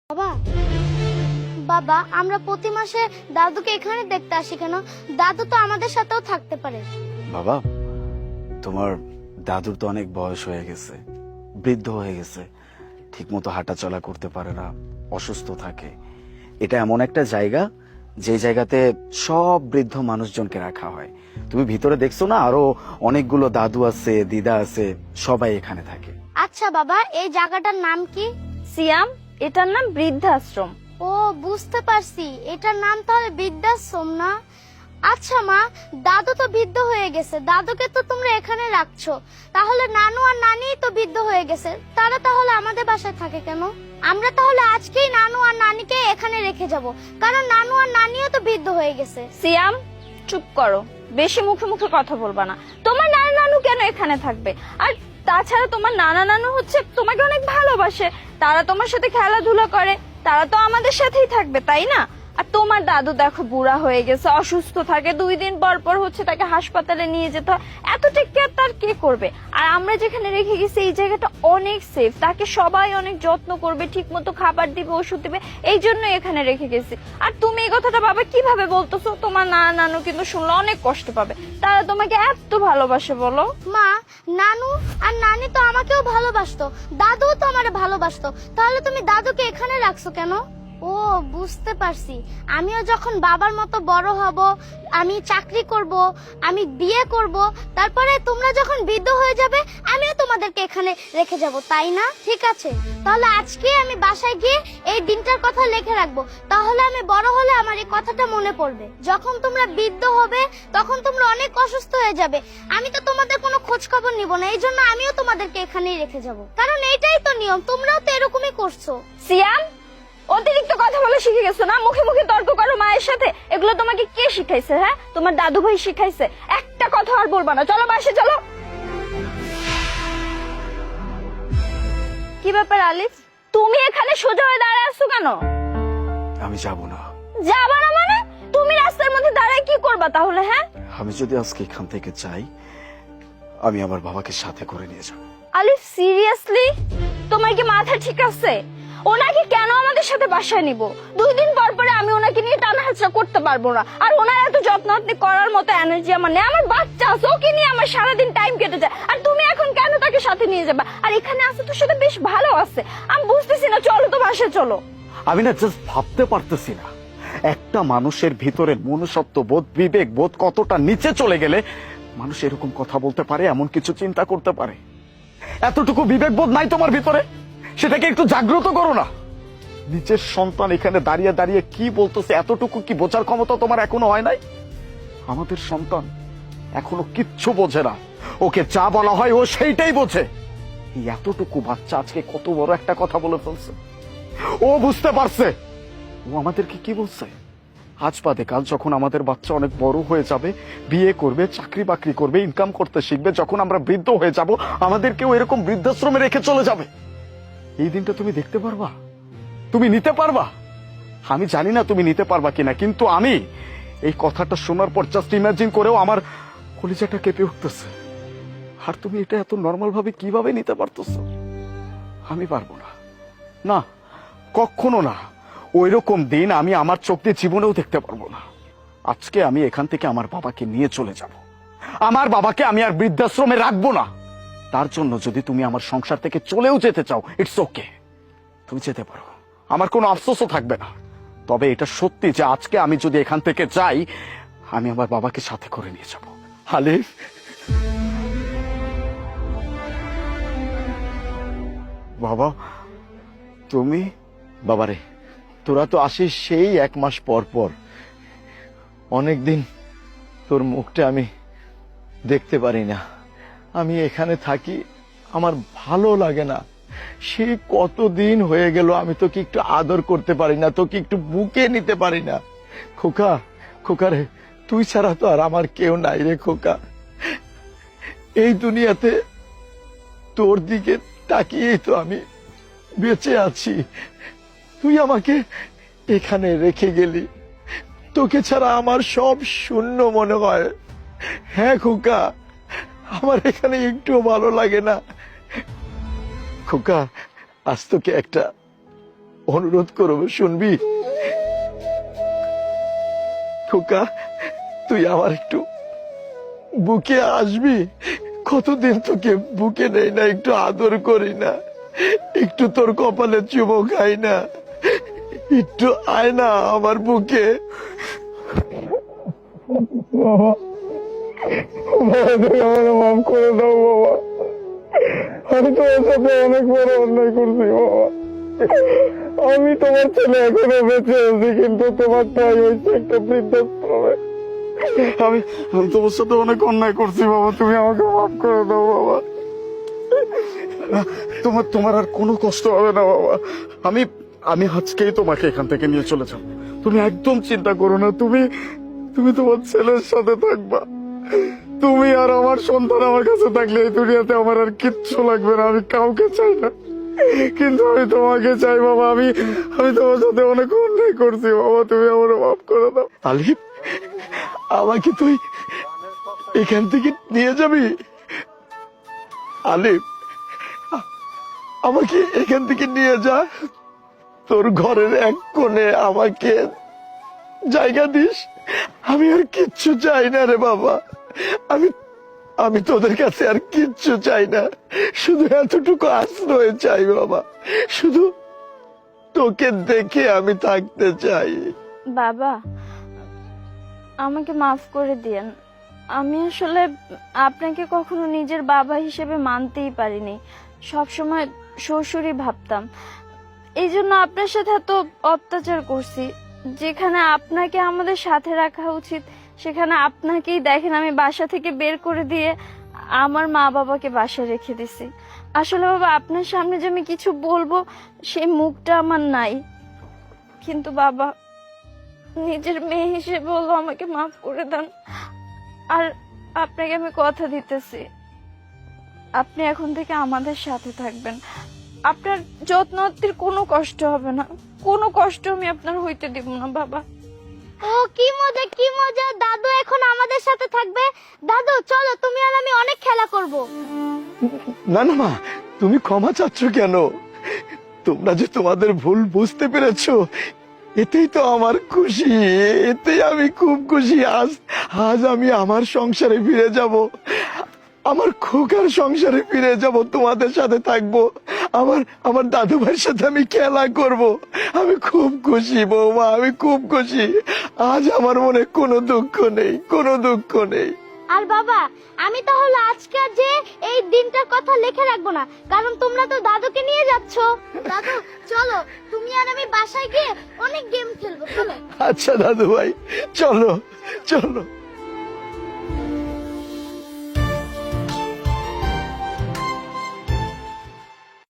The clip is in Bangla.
বাবা বাবা আমরা প্রতি মাসে দাদুকে এখানে দেখতে আসি কেন? দাদু তো আমাদের সাথেও থাকতে পারে। বাবা, তোমার দাদুর তো অনেক বয়স হয়ে গেছে, বৃদ্ধ হয়ে গেছে, ঠিক মতো হাঁটা চলা করতে পারে না, অসুস্থ থাকে। এটা এমন একটা জায়গা যে জায়গাতে সব বৃদ্ধ মানুষজনকে রাখা হয়। তুমি ভিতরে দেখছো না, আরো অনেকগুলো দাদু আছে, দিদা আছে, সবাই এখানে থাকে। আচ্ছা বাবা, এই জায়গাটার নাম কি? সিয়াম, এটার নাম বৃদ্ধাশ্রম। ও বুঝতে পারছি, এটার নাম তাহলে বৃদ্ধাশ্রম না? আচ্ছা মা, দাদু তো বৃদ্ধ হয়ে গেছে, দাদুকে তো তোমরা এখানে রাখছো, তাহলে নানু আর নানি তো বৃদ্ধ হয়ে গেছে, তারা তাহলে আমাদের বাসায় থাকে কেন? আমরা তাহলে আজকেই নানু আর নানিকে এখানে রেখে যাব, কারণ নানু আর নানিও তো বৃদ্ধ হয়ে গেছে। সিয়াম, চুপ করো, বেশি মুখে মুখে কথা বলবা না। তোমার নানা নানু কেন এখানে থাকবে? আর তাছাড়া তোমার নানা নানু হচ্ছে তোমাকে অনেক ভালোবাসে, তারা তোমার সাথে খেলাধুলা করে, তারা তো আমাদের সাথেই থাকবে, তাই না? আর তোমার দাদু দেখো বুড়া হয়ে গেছে, অসুস্থ থাকে, 2 দিন পর পর হচ্ছে তাকে হাসপাতালে নিয়ে যেতে হয়, এত টেক কেয়ার তার কে করবে? আর আমরা যেখানে রেখে গেছি এই জায়গাটা অনেক সেফ, তাকে সবাই অনেক যত্ন করবে, ঠিক মতো খাবার দিবে, ওষুধ দিবে, এই জন্য এখানে রেখে গেছি। আর তুমি এই কথাটা বাবা কিভাবে বলতেছো? তোমার নানা নানু কিন্তু শুনলে অনেক কষ্ট পাবে, তারা তোমাকে এত ভালোবাসে। বলো মা, নানু আর নানি তো আমাকেও ভালোবাসতো, দাদুও তো আমারে ভালোবাসতো, তাহলে তুমি দাদুকে এখানে রাখছো কেন? ও বুঝতে পারছি, আমিও যখন বাবার মতো বড় হব, আমি চাকরি করব, আমি বিয়ে করব, তারপরে তোমরা যখন বৃদ্ধ হয়ে যাবে আমিও তোমাদেরকে এখানে রেখে যাব, তাই না? ঠিক আছে, তাহলে আজকে আমি বাসায় গিয়ে এই দিনটার কথা লিখে রাখবো, তাহলে আমি বড় হলে আমার এই কথাটা মনে পড়বে। যখন তোমরা বৃদ্ধ হবে তখন তোমরা অনেক অসুস্থ হয়ে যাবে, আমি তো তোমাদের কোনো খোঁজ খবর নিব না, এই জন্য আমিও তোমাদেরকে এখানেই রেখে যাব, কারণ এইটাই তো নিয়ম, তোমরাও তো এরকমই করছো। সিয়াম, অতিরিক্ত কথা বলে শিখে গেছো না? মুখে মুখে তর্ক করো মায়ের সাথে, এগুলো তোমাকে কে শিখাইছে? হ্যাঁ, তোমার দাদু ভাই শিখাইছে। একটা কথা আর বলবা না, চলো বাসে চলো। কি ব্যাপার আলিফ, তুমি এখানে সোজা হয়ে দাঁড়ায় আছো কেন? আমি যাব না। যাবা না মানে? তুমি রাস্তার মধ্যে দাঁড়ায় কি করবা তাহলে? হ্যাঁ, আমি যদি আজকে এখান থেকে যাই, আমি আমার বাবাকে সাথে করে নিয়ে যাব। আলিফ সিরিয়াসলি, তোমার কি মাথা ঠিক আছে? ওনাকে কেন আমাদের সাথে বাসায় নিব? 2 দিন পর পরে আমি ওনাকে নিয়ে টানা হাঁচড়া করতে পারবো না, আর ওনার এত যত্ন করার মতো এনার্জি আমার নেই। আমার বাচ্চা আছে, ওকে নিয়ে আমার সারাদিন টাইম কেটে যায়, আর তুমি এখন কেন তাকে সাথে নিয়ে যাবা? আর এখানে আছে তোর সাথে বেশ ভালো আছে, আমি বুঝতেছি না। চলো তো বাসায় চলো। আমি না জাস্ট ভাবতে পারতেছি না, একটা মানুষের ভিতরে মনুষ্যত্ব বোধ, বিবেক বোধ কতটা নিচে চলে গেলে মানুষ এরকম কথা বলতে পারে, এমন কিছু চিন্তা করতে পারে। এতটুকু বিবেক বোধ নাই তোমার ভিতরে? সেটাকে একটু জাগ্রত করো না। নিজের সন্তান এখানে দাঁড়িয়ে দাঁড়িয়ে কি বলতেছে, এতটুকু কি বোঝার ক্ষমতা তোমার এখনো হয় নাই? আমাদের সন্তান এখনো কিচ্ছু বোঝে না, ওকে যা বলা হয় ও সেইটাই বোঝে। এই এতটুকু বাচ্চা আজকে কত বড় একটা কথা বলে ফেলছে। ও বুঝতে পারছে, ও আমাদেরকে কি বলছে, আজ বাদে কাল যখন আমাদের বাচ্চা অনেক বড় হয়ে যাবে, বিয়ে করবে, চাকরি বাকরি করবে, ইনকাম করতে শিখবে, যখন আমরা বৃদ্ধ হয়ে যাব আমাদেরকেও এরকম বৃদ্ধাশ্রমে রেখে চলে যাবে। এই দিনটা তুমি দেখতে পারবা? তুমি নিতে পারবা? আমি জানি না তুমি নিতে পারবা কিনা, কিন্তু আমি এই কথাটা শোনার পর জাস্ট ইমাজিন করেও আমার কলিজাটা কেঁপে উঠতেছে। আর তুমি এটা এত নর্মাল ভাবে কিভাবে নিতে পারতেছো? আমি পারবো না, না, কখনো না। ওইরকম দিন আমি আমার চোখ দিয়ে জীবনেও দেখতে পারবো না। আজকে আমি এখান থেকে আমার বাবাকে নিয়ে চলে যাব। আমার বাবাকে আমি আর বৃদ্ধাশ্রমে রাখবো না। তার জন্য যদি তুমি আমার সংসার থেকে চলেও যেতে চাও, ইটস ওকে, তুমি যেতে পারো, আমার কোনো আফসোসও থাকবে না। তবে এটা সত্যি যে আজকে আমি যদি এখান থেকে যাই, আমি আমার বাবাকে সাথে করে নিয়ে যাব। আলিফ, বাবা তুমি? বাবারে, তোরা তো আসিস সেই 1 মাস পর পর, অনেকদিন তোর মুখটা আমি দেখতে পারি না। আমি এখানে থাকি, আমার ভালো লাগে না। সেই কতদিন হয়ে গেল আমি তোকে একটু আদর করতে পারি না, তোকে একটু বুকে নিতে পারি না। খোকা, খোকা রে, তুই ছাড়া তো আর আমার কেউ নাই রে খোকা। এই দুনিয়াতে তোর দিকে তাকিয়েই তো আমি বেঁচে আছি। তুই আমাকে এখানে রেখে গেলি, তোকে ছাড়া আমার সব শূন্য মনে হয়। হ্যাঁ খোকা, আমার এখানে একটুও ভালো লাগে না। খোকা, আজ তোকে একটা অনুরোধ করবো, শুনবি? খোকা, তুই আমার একটু বুকে আসবি? কতদিন তোকে বুকে নেই না, একটু আদর করি না, একটু তোর কপালে চুমো খাই না, একটু আয় না আমার বুকে। আমার মাফ করে দাও বাবা, আমি তোমার সাথে অনেক বড় অন্যায় করছি বাবা। আমি তোমার ছেলে এখনো বেঁচে আছি, কিন্তু তোমার তাই হয়েছে একটা বৃদ্ধাশ্রমে। আমি আমি তোমার সাথে অনেক অন্যায় করছি বাবা, তুমি আমাকে মাফ করে দাও বাবা। তোমার আর কোনো কষ্ট হবে না বাবা। আমি আমি আজকেই তোমাকে এখান থেকে নিয়ে চলে যাব। তুমি একদম চিন্তা করো না, তুমি তোমার ছেলের সাথে থাকবা। তুমি আর আমার সন্তান আমার কাছে থাকলে এই দুনিয়াতে আমার আর কিচ্ছু লাগবে না। আমি কাউকে চাই না, কিন্তু আমি তোমাকে চাই বাবা। আমি তোমার সাথে অনেক অন্যায় করছি বাবা, তুমি আমার মাফ করে দাও। আলিফ, আমাকে তুই এখান থেকে নিয়ে যাবি? আলিফ, আমাকে এখান থেকে নিয়ে যা, তোর ঘরের এক কোণে আমাকে জায়গা দিস। আমি আর কিচ্ছু চাই না রে বাবা, আমি তোদের কাছে আর কিচ্ছু চাই না, শুধু এতটুকু আশ্রয় চাই বাবা, শুধু তোকে দেখে আমি থাকতে চাই। বাবা, আমাকে মাফ করে দিয়েন। আমি আসলে আপনাকে কখনো নিজের বাবা হিসেবে মানতেই পারিনি, সবসময় শ্বশুরই ভাবতাম। এই জন্য আপনার সাথে এত অত্যাচার করছি। যেখানে আপনাকে আমাদের সাথে রাখা উচিত, সেখানে আপনাকেই দেখেন আমি বাসা থেকে বের করে দিয়ে আমার মা বাবাকে বাসায় রেখে দিছি। আসলে বাবা, আপনার সামনে যে আমি কিছু বলবো সেই মুখটা আমার নাই, কিন্তু বাবা নিজের মেয়ে হিসেবে বলবো আমাকে মাফ করে দেন। আর আপনাকে আমি কথা দিতেছি, আপনি এখন থেকে আমাদের সাথে থাকবেন। আপনার যত্নতির কোনো কষ্ট হবে না, কোনো কষ্ট আমি আপনার হইতে দিব না বাবা। ও কি মজা, কি মজা! দাদু এখন আমাদের সাথে থাকবে। দাদু চলো, তুমি আর আমি অনেক খেলা করব। না না মা, তুমি ক্ষমা চাচ্ছ কেন? তোমরা যে তোমাদের ভুল বুঝতে পেরেছো, এতেই তো আমার খুশি, এতেই আমি খুব খুশি। আজ আমি আমার সংসারে ফিরে যাব, আমার খোকার সংসারে ফিরে যাব, তোমাদের সাথে থাকবো, আমার দাদু ভাইয়ের সাথে আমি খেলা করব। আমি খুব খুশি বৌমা, আমি খুব খুশি। আজ আমার মনে কোনো দুঃখ নেই, কোনো দুঃখ নেই। আর বাবা, আমি তাহলে আজকে যে এই দিনটার কথা লিখে রাখবো না, কারণ তোমরা তো দাদুকে নিয়ে যাচ্ছ। দাদু চলো, তুমি আর আমি বাসায় গিয়ে অনেক গেম খেলবো। চলো। আচ্ছা দাদু ভাই, চলো চলো।